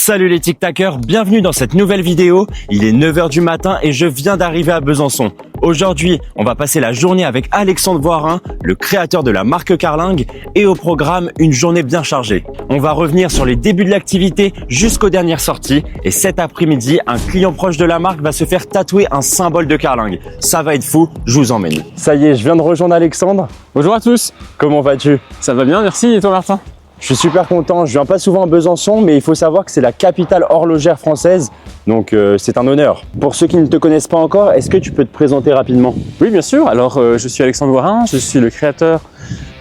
Salut les tic-tackers, bienvenue dans cette nouvelle vidéo. Il est 9h du matin et je viens d'arriver à Besançon. Aujourd'hui, on va passer la journée avec Alexandre Voirin, le créateur de la marque Carling, et au programme, une journée bien chargée. On va revenir sur les débuts de l'activité jusqu'aux dernières sorties et cet après-midi, un client proche de la marque va se faire tatouer un symbole de Carling. Ça va être fou, je vous emmène. Ça y est, je viens de rejoindre Alexandre. Bonjour à tous. Comment vas-tu? Ça va bien, merci. Et toi, Martin? Je suis super content, je viens pas souvent à Besançon, mais il faut savoir que c'est la capitale horlogère française, donc c'est un honneur. Pour ceux qui ne te connaissent pas encore, est-ce que tu peux te présenter rapidement? Oui, bien sûr. Alors, je suis Alexandre Voirin, je suis le créateur,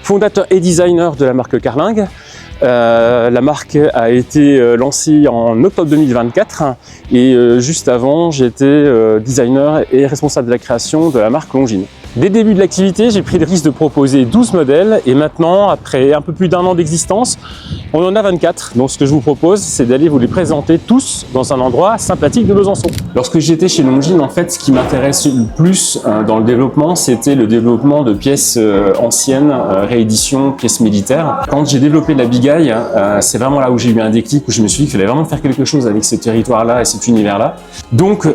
fondateur et designer de la marque Carling. La marque a été lancée en octobre 2024 et juste avant, j'étais designer et responsable de la création de la marque Longines. Dès le début de l'activité, j'ai pris le risque de proposer 12 modèles et maintenant, après un peu plus d'un an d'existence, on en a 24. Donc ce que je vous propose, c'est d'aller vous les présenter tous dans un endroit sympathique de Besançon. Lorsque j'étais chez Longines, en fait, ce qui m'intéressait le plus dans le développement, c'était le développement de pièces anciennes, rééditions, pièces militaires. Quand j'ai développé la Bigaille, c'est vraiment là où j'ai eu un déclic, où je me suis dit qu'il fallait vraiment faire quelque chose avec ce territoire-là et cet univers-là. Donc,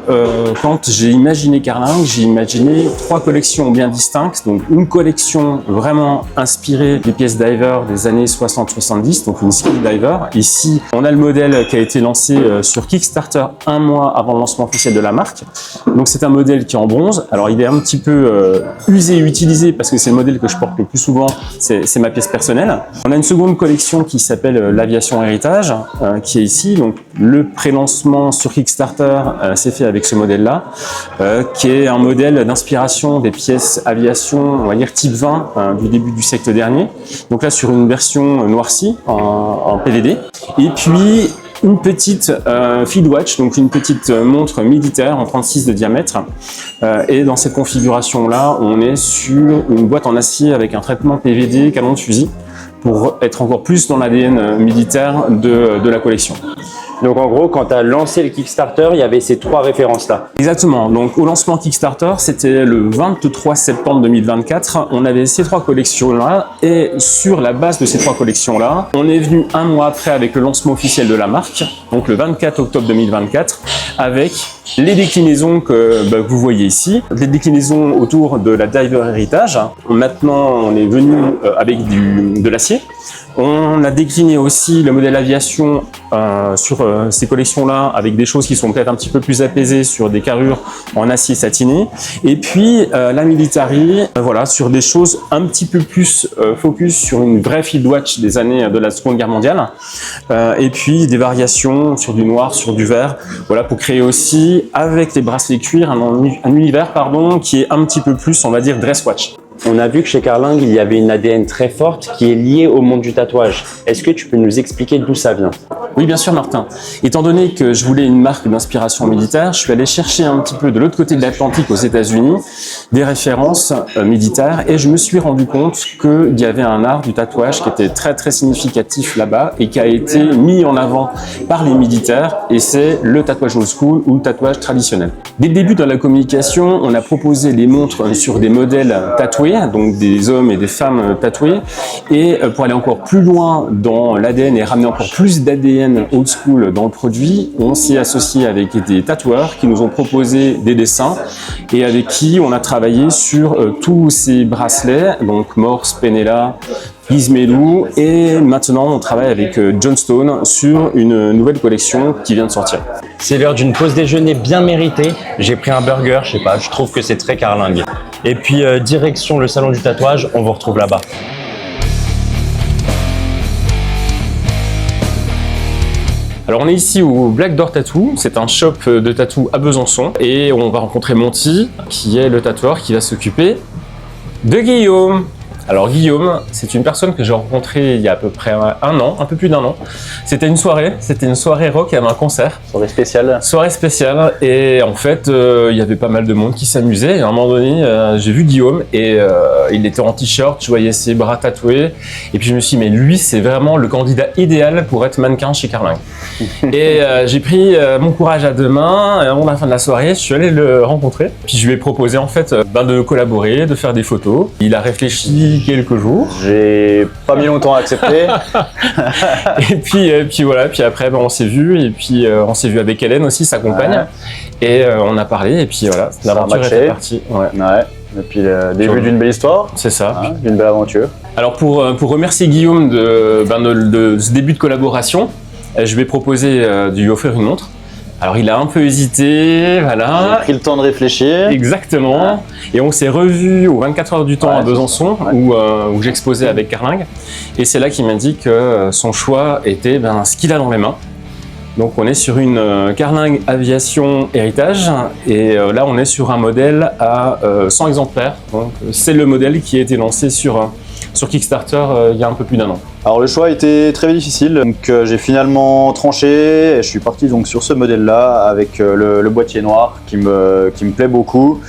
quand j'ai imaginé Carling, j'ai imaginé 3 collections bien distinctes. Donc, une collection vraiment inspirée des pièces diver des années 60-70, donc une skill diver. Ici, on a le modèle qui a été lancé sur Kickstarter un mois avant le lancement officiel de la marque. Donc, c'est un modèle qui est en bronze. Alors, il est un petit peu usé et utilisé parce que c'est le modèle que je porte le plus souvent. C'est ma pièce personnelle. On a une seconde collection qui s'appelle l'Aviation Héritage, qui est ici. Donc, le pré-lancement sur Kickstarter s'est fait avec ce modèle-là, qui est un modèle d'inspiration des pièces aviation, on va dire type 20 du début du siècle dernier. Donc là, sur une version noircie en PVD. Et puis, une petite field watch, donc une petite montre militaire en 36 de diamètre. Et dans cette configuration-là, on est sur une boîte en acier avec un traitement PVD, canon de fusil, pour être encore plus dans l'ADN militaire de la collection. Donc en gros, quand tu as lancé le Kickstarter, il y avait ces 3 références-là. Exactement. Donc au lancement Kickstarter, c'était le 23 septembre 2024. On avait ces 3 collections-là et sur la base de ces 3 collections-là, on est venu un mois après avec le lancement officiel de la marque, donc le 24 octobre 2024, avec les déclinaisons que vous voyez ici, les déclinaisons autour de la Diver Héritage. Maintenant, on est venu avec de l'acier. On a décliné aussi le modèle aviation sur ces collections-là avec des choses qui sont peut-être un petit peu plus apaisées sur des carrures en acier satiné. Et puis la Military, voilà, sur des choses un petit peu plus focus sur une vraie field watch des années de la Seconde Guerre mondiale. Et puis des variations sur du noir, sur du vert, voilà, pour créer aussi avec les bracelets cuir un univers qui est un petit peu plus, on va dire, dress watch. On a vu que chez Carling, il y avait une ADN très forte qui est liée au monde du tatouage. Est-ce que tu peux nous expliquer d'où ça vient? Oui, bien sûr, Martin. Étant donné que je voulais une marque d'inspiration militaire, je suis allé chercher un petit peu de l'autre côté de l'Atlantique, aux États-Unis, des références militaires et je me suis rendu compte qu'il y avait un art du tatouage qui était très très significatif là-bas et qui a été mis en avant par les militaires et c'est le tatouage old school ou le tatouage traditionnel. Dès le début dans la communication, on a proposé des montres sur des modèles tatoués, donc des hommes et des femmes tatoués, et pour aller encore plus loin dans l'ADN et ramener encore plus d'ADN old school dans le produit, on s'est associé avec des tatoueurs qui nous ont proposé des dessins et avec qui on a travaillé sur tous ces bracelets, donc Morse, Penella, Gizmelou, et maintenant on travaille avec John Stone sur une nouvelle collection qui vient de sortir. C'est l'heure d'une pause déjeuner bien méritée. J'ai pris un burger, je sais pas, je trouve que c'est très Carling. Et puis direction le salon du tatouage, on vous retrouve là-bas. Alors on est ici au Black Door Tattoo, c'est un shop de tatou à Besançon et on va rencontrer Monty qui est le tatoueur qui va s'occuper de Guillaume. Alors Guillaume, c'est une personne que j'ai rencontrée il y a à peu près un an, un peu plus d'un an. C'était une soirée rock, il y avait un concert. Soirée spéciale. Soirée spéciale et en fait il y avait pas mal de monde qui s'amusait et à un moment donné j'ai vu Guillaume et il était en t-shirt, je voyais ses bras tatoués et puis je me suis dit mais lui c'est vraiment le candidat idéal pour être mannequin chez Carling. Et j'ai pris mon courage à 2 mains et avant la fin de la soirée je suis allé le rencontrer puis je lui ai proposé en fait de collaborer, de faire des photos. Il a réfléchi depuis quelques jours. J'ai pas mis longtemps à accepter. Et puis voilà, puis après on s'est vu, et puis on s'est vu avec Hélène aussi, sa compagne, et on a parlé, et puis voilà, l'aventure était partie. Ouais. Depuis le début d'une belle histoire. C'est ça. D'une belle aventure. Alors pour remercier Guillaume de ce début de collaboration, je vais proposer de lui offrir une montre. Alors il a un peu hésité, voilà. J'ai pris le temps de réfléchir. Exactement. Et on s'est revu aux 24 heures du temps à Besançon, où j'exposais avec Carling. Et c'est là qu'il m'a dit que son choix était ce qu'il a dans les mains. Donc on est sur une Carling Aviation Héritage, et là on est sur un modèle à 100 exemplaires. Donc c'est le modèle qui a été lancé sur Kickstarter il y a un peu plus d'1 an. Alors le choix était très difficile, donc j'ai finalement tranché et je suis parti donc sur ce modèle-là avec le boîtier noir qui me plaît beaucoup,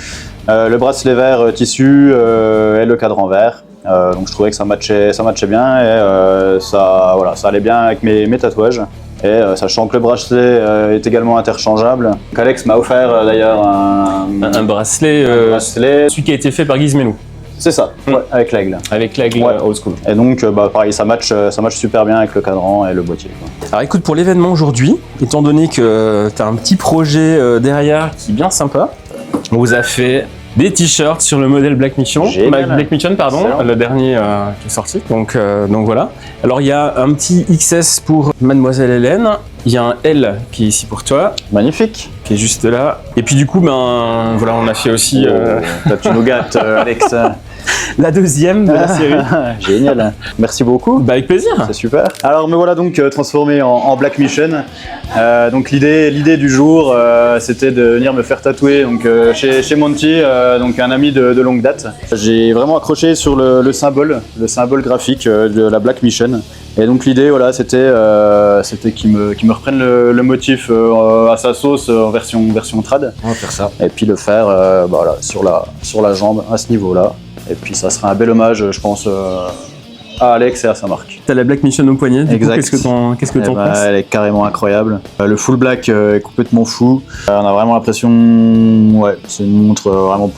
le bracelet vert tissu et le cadran vert. Donc je trouvais que ça matchait bien et ça allait bien avec mes tatouages. Et sachant que le bracelet est également interchangeable. Donc Alex m'a offert d'ailleurs un bracelet, celui qui a été fait par Gizmelou. C'est ça, avec l'aigle. Avec l'aigle old school. Et donc pareil, ça match super bien avec le cadran et le boîtier. Alors écoute, pour l'événement aujourd'hui, étant donné que tu as un petit projet derrière qui est bien sympa, on vous a fait des t-shirts sur le modèle Black Mission, le dernier qui est sorti. Donc voilà. Alors il y a un petit XS pour Mademoiselle Hélène, il y a un L qui est ici pour toi. Magnifique. Qui est juste là. Et puis du coup, voilà, on a fait aussi... tu nous gâtes, Alex. La deuxième de la série. Génial. Merci beaucoup. Avec plaisir. C'est super. Alors me voilà donc transformé en Black Mission. Donc l'idée du jour, c'était de venir me faire tatouer donc, chez Monty, donc un ami de longue date. J'ai vraiment accroché sur le symbole graphique de la Black Mission. Et donc l'idée, c'était qu'ils me reprennent le motif à sa sauce en version trad. On va faire ça. Et puis le faire sur la jambe à ce niveau-là. Et puis ça sera un bel hommage, je pense, à Alex et à sa marque. T'as la Black Mission au poignet, du exact. Coup, qu'est-ce que t'en penses? Elle est carrément incroyable. Le full black est complètement fou. On a vraiment l'impression, c'est une montre vraiment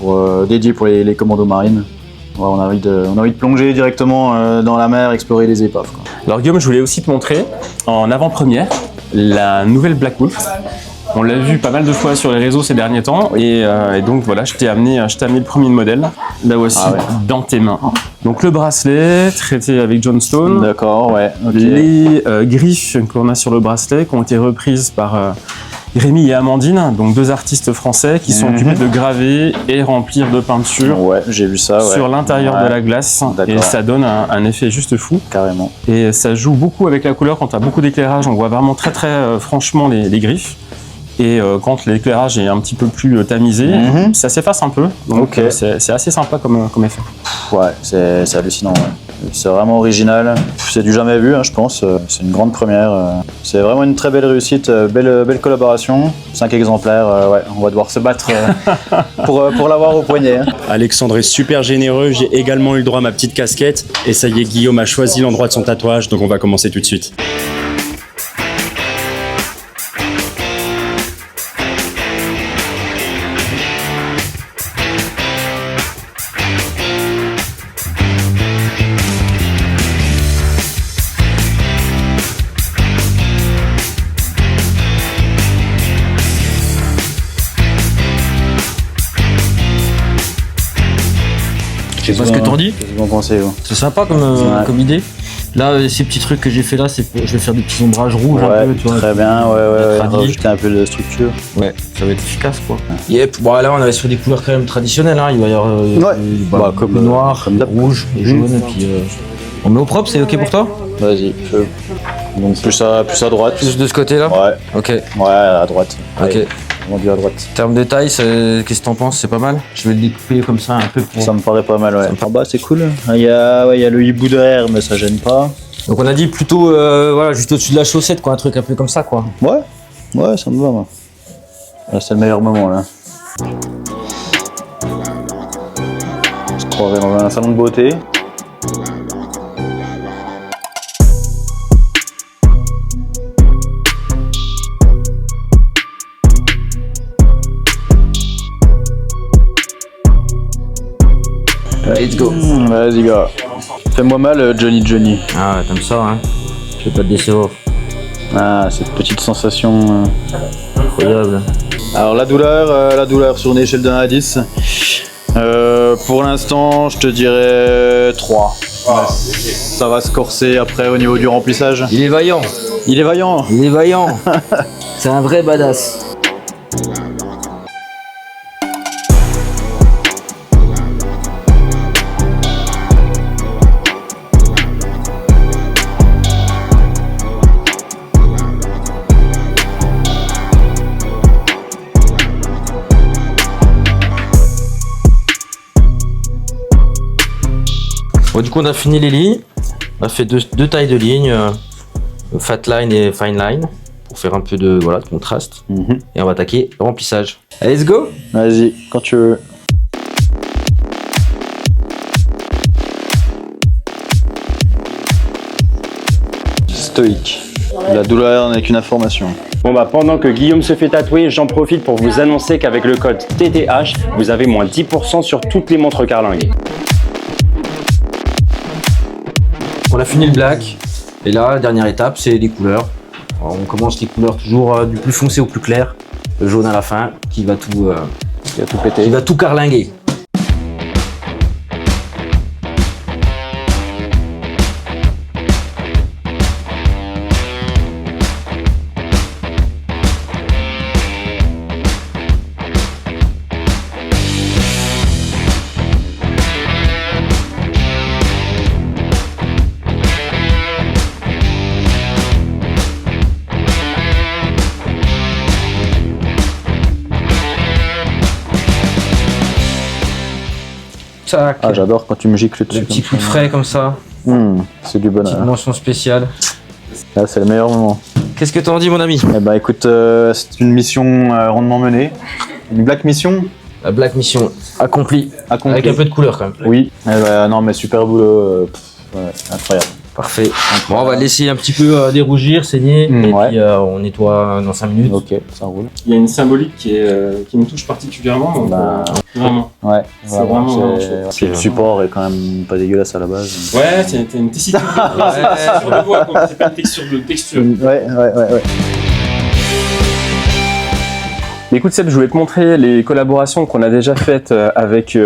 dédiée pour les commandos marines. On a envie de plonger directement dans la mer, explorer les épaves. Quoi. Alors Guillaume, je voulais aussi te montrer en avant-première la nouvelle Black Wolf. On l'a vu pas mal de fois sur les réseaux ces derniers temps, et donc voilà, je t'ai amené le premier modèle, là aussi, dans tes mains. Donc le bracelet, traité avec Johnstone. D'accord, ouais. Okay. Les griffes qu'on a sur le bracelet, qui ont été reprises par Rémi et Amandine, donc deux artistes français qui sont occupés de graver et remplir de peinture j'ai vu ça, sur l'intérieur de la glace, et ça donne un effet juste fou. Carrément. Et ça joue beaucoup avec la couleur. Quand tu as beaucoup d'éclairage, on voit vraiment très franchement les griffes. Et quand l'éclairage est un petit peu plus tamisé, ça s'efface un peu. Donc c'est assez sympa comme effet. Ouais, c'est hallucinant. Ouais. C'est vraiment original. C'est du jamais vu, je pense. C'est une grande première. C'est vraiment une très belle réussite, belle collaboration. 5 exemplaires, on va devoir se battre pour l'avoir au poignet. Alexandre est super généreux. J'ai également eu le droit à ma petite casquette. Et ça y est, Guillaume a choisi l'endroit de son tatouage. Donc on va commencer tout de suite. Je sais pas ce que t'en dis. Qu'est-ce que vous en pensez, vous? C'est sympa comme idée. Là, ces petits trucs que j'ai fait là, je vais faire des petits ombrages rouges un peu, tu vois. Très bien, rajouter un peu de structure. Ouais, ça va être efficace, quoi. Yep, bon là on avait sur des couleurs quand même traditionnelles, il va y avoir comme le noir, le rouge, le jaune, et puis on met au propre, c'est ok pour toi? Vas-y, feu. Donc plus à droite. Plus de ce côté-là? Ouais. Ok. Ouais, à droite. Ok. Vendu à droite. En termes de taille, qu'est-ce que t'en penses? C'est pas mal? Je vais le découper comme ça un peu pour... Ça me paraît pas mal, ouais. En bas, c'est cool. Il y a le hibou derrière, mais ça gêne pas. Donc on a dit plutôt, juste au-dessus de la chaussette, quoi, un truc un peu comme ça, quoi. Ouais, ça me va, moi. Là, c'est le meilleur moment, là. Je se croirais dans un salon de beauté. Let's go. Vas-y, gars. Fais-moi mal, Johnny. Ah, t'aimes ça, hein? Je vais pas te décevoir. Ah, cette petite sensation. Incroyable. Alors la douleur sur une échelle de 1 à 10. Pour l'instant, je te dirais 3. Ça va se corser après au niveau du remplissage. Il est vaillant. Il est vaillant. Il est vaillant. C'est un vrai badass. Bon, du coup, on a fini les lignes. On a fait deux tailles de lignes, fat line et fine line, pour faire un peu de contraste. Et on va attaquer le remplissage. Allez, let's go! Vas-y, quand tu veux. Stoïque. La douleur n'est qu'une information. Bon bah pendant que Guillaume se fait tatouer, j'en profite pour vous annoncer qu'avec le code TTH, vous avez moins 10% sur toutes les montres Carling. On a fini le black. Et là, la dernière étape, c'est les couleurs. Alors, on commence les couleurs toujours du plus foncé au plus clair. Le jaune à la fin, qui va tout péter. Qui va tout carlinguer. Tac. Ah, j'adore quand tu me gicles dessus. Le petit coup de frais comme ça. C'est du bonheur. Petite mention spéciale. Là, c'est le meilleur moment. Qu'est-ce que t'en dis, mon ami? Eh ben, écoute, c'est une mission rondement menée. Une black mission. La black mission accomplie. Avec un peu de couleur quand même. Oui. Eh ben, non, mais super boulot. Ouais, incroyable. Parfait. Bon, on va laisser un petit peu dérougir, saigner, et ouais. puis on nettoie dans 5 minutes. Ok, ça roule. Il y a une symbolique qui me touche particulièrement, donc vraiment. Ouais, C'est vraiment le support est quand même pas dégueulasse à la base. Ouais, c'est une tessiture sur le bois, quoi. C'est pas une texture de texture. Ouais. Écoute Seb, je voulais te montrer les collaborations qu'on a déjà faites avec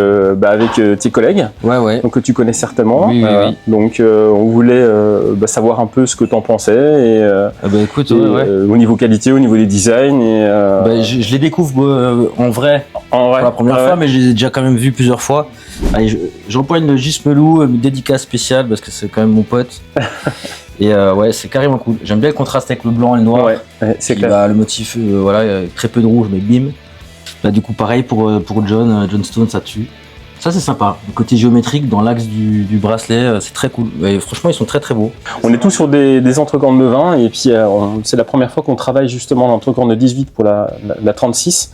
tes collègues, donc que tu connais certainement. Oui. Donc on voulait savoir un peu ce que tu en pensais et, écoute, au niveau qualité, au niveau des designs. Je les découvre en vrai pour la première fois, mais je les ai déjà quand même vus plusieurs fois. Allez, j'empoigne le Gismelou, dédicace spéciale parce que c'est quand même mon pote. Et c'est carrément cool. J'aime bien le contraste avec le blanc et le noir. C'est clair. Le motif, très peu de rouge, mais bim. Là, du coup, pareil pour John Stone, ça tue. Ça, c'est sympa. Le côté géométrique dans l'axe du bracelet, c'est très cool. Et franchement, ils sont très très beaux. On est tous sur des entrecornes de 20 et puis c'est la première fois qu'on travaille justement l'entrecorne de 18 pour la 36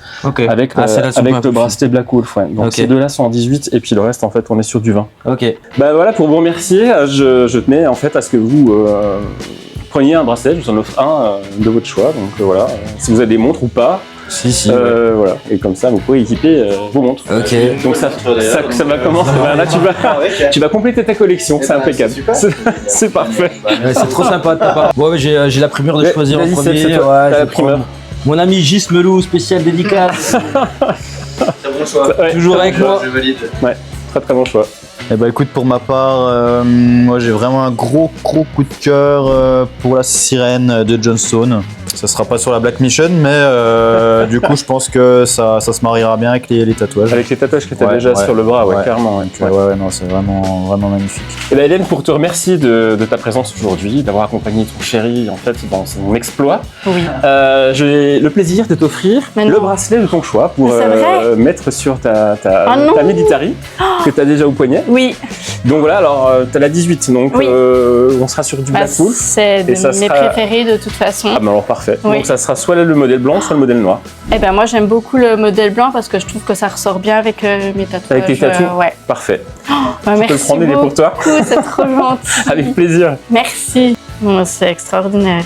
avec le bracelet Black Wolf. Ouais. Donc ces deux-là sont en 18 et puis le reste, en fait, on est sur du 20. Ok. Bah voilà, pour vous remercier, je tenais en fait à ce que vous preniez un bracelet, je vous en offre un de votre choix. Donc voilà, si vous avez des montres ou pas. Si. Voilà, et comme ça vous pouvez équiper vos montres. Ok. Donc ça va commencer. Là tu vas compléter ta collection, c'est impeccable. C'est parfait. C'est trop sympa de ta part. Bon, j'ai la primeur de choisir en premier. La primeur. Mon ami Gismelou, spécial dédicace. Très bon choix. Toujours avec moi. Je valide. Ouais, très bon choix. Eh ben écoute, pour ma part, moi j'ai vraiment un gros coup de cœur pour la sirène de John Stone. Ça sera pas sur la Black Mission, mais du coup je pense que ça se mariera bien avec les tatouages. Avec les tatouages que tu as déjà sur le bras, clairement. Non, c'est vraiment magnifique. Et ben Hélène, pour te remercier de ta présence aujourd'hui, d'avoir accompagné ton chéri en fait dans son exploit. Oui. J'ai le plaisir de t'offrir le bracelet de ton choix pour mettre sur ta Méditari que tu as déjà au poignet. Oui. Donc voilà, alors tu as la 18, donc on sera sur du Black Wolf. C'est mes préférés de toute façon. Ah ben alors parfait. Oui. Donc ça sera soit le modèle blanc, soit le modèle noir. Eh ben moi j'aime beaucoup le modèle blanc parce que je trouve que ça ressort bien avec mes tatouages. Avec tes tatous. Parfait. Merci peux le prendre, il est pour toi. C'est trop gentil. Avec plaisir. Merci. C'est extraordinaire.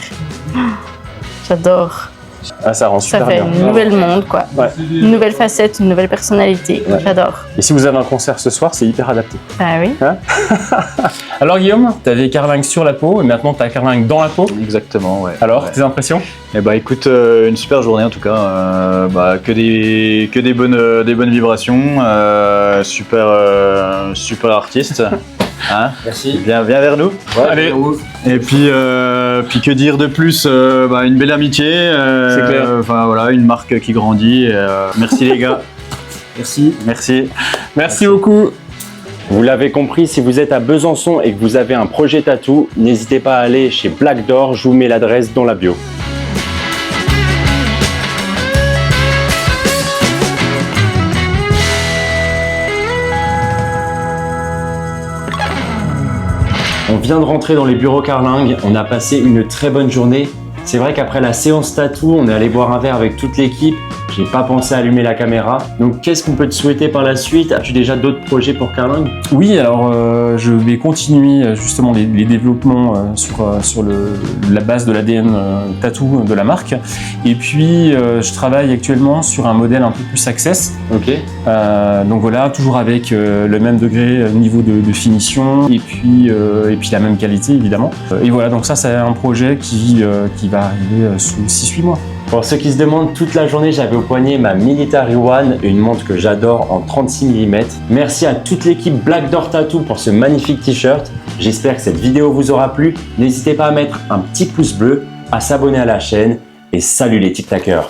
J'adore. Ah, ça rend super Ça fait bien. une nouvelle monde, quoi. Ouais. Une nouvelle facette, une nouvelle personnalité. Ouais. J'adore. Et si vous avez un concert ce soir, c'est hyper adapté. Ah oui. Alors Guillaume, tu avais carlingue sur la peau et maintenant tu as carlingue dans la peau. Exactement, ouais. Alors, Ouais. tes impressions? Eh bah écoute, une super journée en tout cas. Que des bonnes vibrations. Super artiste. Hein, Merci. viens vers nous. Allez. Et puis que dire de plus, une belle amitié. C'est clair. Enfin voilà, une marque qui grandit. Merci les gars. Merci. Merci. Merci beaucoup. Vous l'avez compris, si vous êtes à Besançon et que vous avez un projet tatou, n'hésitez pas à aller chez Black Door, je vous mets l'adresse dans la bio. On vient de rentrer dans les bureaux Carlingue, on a passé une très bonne journée. C'est vrai qu'après la séance tatou, on est allé boire un verre avec toute l'équipe. J'ai pas pensé à allumer la caméra. Donc qu'est-ce qu'on peut te souhaiter par la suite? As-tu déjà d'autres projets pour Carlingue? Oui, alors je vais continuer justement les développements sur la base de l'ADN tattoo de la marque. Et puis je travaille actuellement sur un modèle un peu plus access. Ok. Donc voilà, toujours avec le même degré, niveau de finition et puis la même qualité évidemment. Et voilà, donc ça c'est un projet qui va arriver sous 6-8 mois. Pour ceux qui se demandent, toute la journée j'avais au poignet ma Military One, une montre que j'adore en 36 mm. Merci à toute l'équipe Black Door Tattoo pour ce magnifique t-shirt. J'espère que cette vidéo vous aura plu. N'hésitez pas à mettre un petit pouce bleu, à s'abonner à la chaîne et salut les tic-tackers.